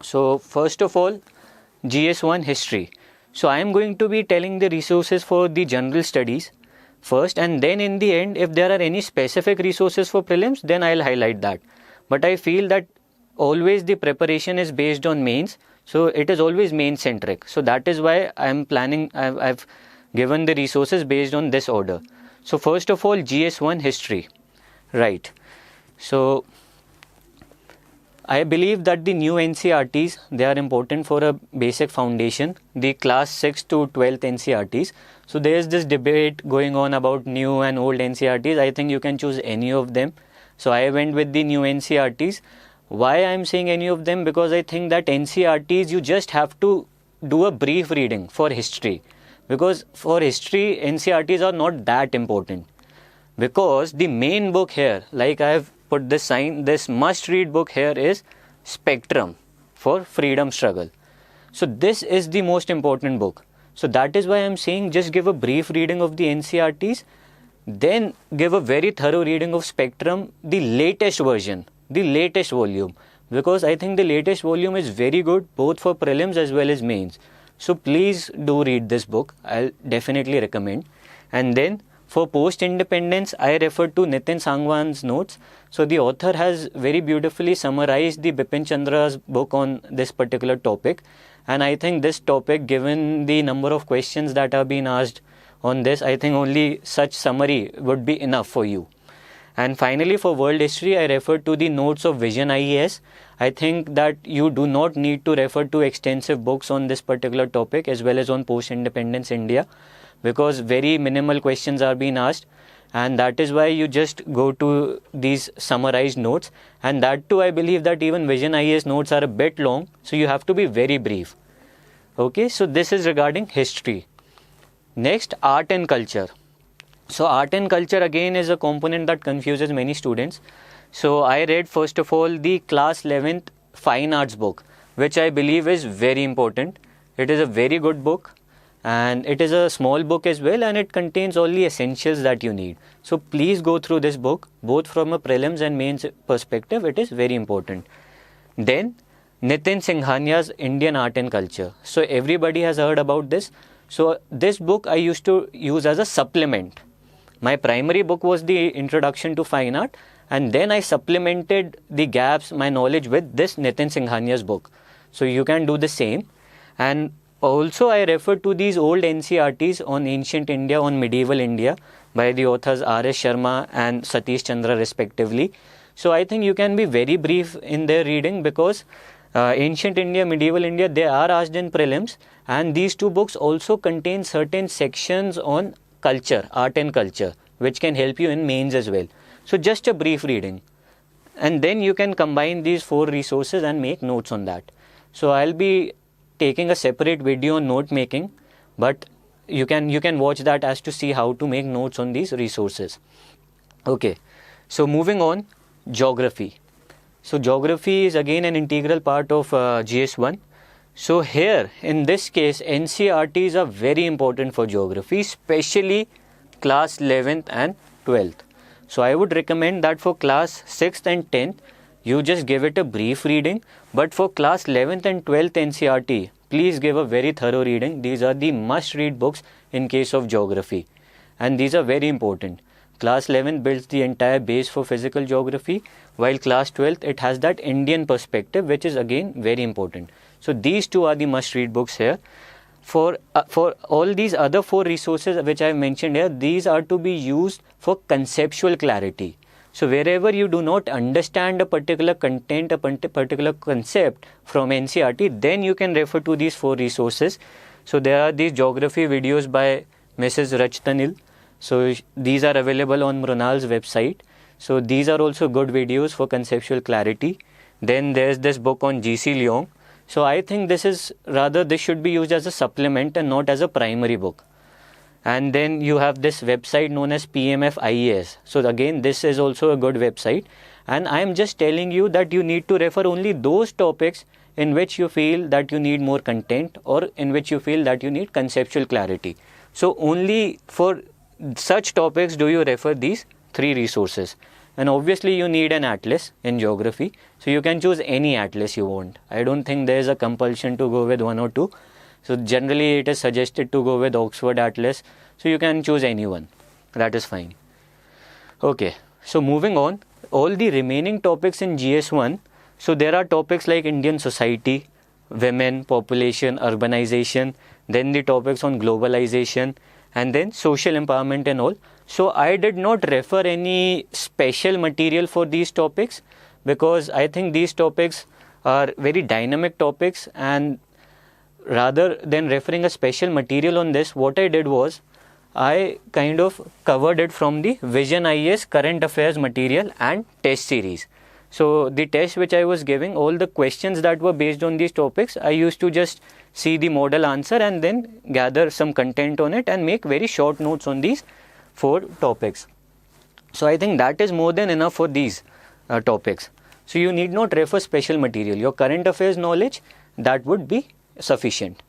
So first of all, GS1 history. So I am going to be telling the resources for the general studies first, and then in the end, if there are any specific resources for prelims, then I'll highlight that. But I feel that always the preparation is based on mains, so it is always main centric. So that is why I'm planning, I've given the resources based on this order. So first of all, GS1 history, right? So I believe that the new NCRTs, they are important for a basic foundation, the class 6 to 12th NCRTs. So there is this debate going on about new and old NCRTs. I think you can choose any of them. So I went with the new NCRTs. Why I am saying any of them? Because I think that NCRTs, you just have to do a brief reading for history. Because for history, NCRTs are not that important. Because the main book here, like I have put this sign, this must read book here is Spectrum for Freedom Struggle. So this is the most important book. So that is why I am saying just give a brief reading of the NCRTs, then give a very thorough reading of Spectrum, the latest version, the latest volume. Because I think the latest volume is very good both for prelims as well as mains. So please do read this book. I'll definitely recommend. And then for post-independence, I refer to Nitin Sangwan's notes. So the author has very beautifully summarized the Bipin Chandra's book on this particular topic. And I think this topic, given the number of questions that are being asked on this, I think only such summary would be enough for you. And finally, for world history, I refer to the notes of Vision IAS. I think that you do not need to refer to extensive books on this particular topic as well as on post-independence India, because very minimal questions are being asked, and that is why you just go to these summarized notes. And that too, I believe that even Vision IAS notes are a bit long, so you have to be very brief. Okay, so this is regarding history. Next, art and culture. So art and culture again is a component that confuses many students. So I read first of all the class 11th fine arts book, which I believe is very important. It is a very good book, and it is a small book as well, and it contains all the essentials that you need. So please go through this book, both from a prelims and mains perspective. It is very important. Then Nitin Singhania's Indian Art and Culture. So everybody has heard about this. So this book I used to use as a supplement. My primary book was the Introduction to Fine Art, and then I supplemented the gaps, my knowledge, with this Nitin Singhania's book. So you can do the same. And also I refer to these old NCRTs on ancient India, on medieval India, by the authors R.S. Sharma and Satish Chandra respectively. So I think you can be very brief in their reading, because ancient India, medieval India, they are asked in prelims, and these two books also contain certain sections on culture, art and culture, which can help you in mains as well. So just a brief reading, and then you can combine these 4 resources and make notes on that. So I'll be taking a separate video on note making, but you can watch that as to see how to make notes on these resources. Okay, so moving on, geography. So geography is again an integral part of GS1. So here in this case, NCRTs are very important for geography, especially class 11th and 12th. So I would recommend that for class 6th and 10th, you just give it a brief reading. But for class 11th and 12th NCRT, please give a very thorough reading. These are the must read books in case of geography, and these are very important. Class 11 builds the entire base for physical geography, while class 12th, it has that Indian perspective, which is again very important. So these two are the must read books here. For all these other 4 resources which I have mentioned here, these are to be used for conceptual clarity. So wherever you do not understand a particular content, a particular concept from NCRT, then you can refer to these 4 resources. So there are these geography videos by Mrs. Rajtanil. So these are available on Mrunal's website. So these are also good videos for conceptual clarity. Then there's this book on G.C. Leong. So I think this should be used as a supplement and not as a primary book. And then you have this website known as PMF IAS. So again, this is also a good website. And I am just telling you that you need to refer only those topics in which you feel that you need more content, or in which you feel that you need conceptual clarity. So only for such topics do you refer these 3 resources. and obviously you need an atlas in geography, so you can choose any atlas you want. I don't think there is a compulsion to go with one or two. So generally it is suggested to go with Oxford Atlas, so you can choose any one. That is fine. Okay, so moving on, all the remaining topics in GS1, so there are topics like Indian society, women, population, urbanization, then the topics on globalization, and then social empowerment and all. So I did not refer any special material for these topics, because I think these topics are very dynamic topics, and rather than referring a special material on this, what I did was I kind of covered it from the Vision IAS current affairs material and test series. So the test which I was giving, all the questions that were based on these topics, I used to just see the model answer and then gather some content on it and make very short notes on these 4 topics. So I think that is more than enough for these topics. So you need not refer special material. Your current affairs knowledge, that would be sufficient.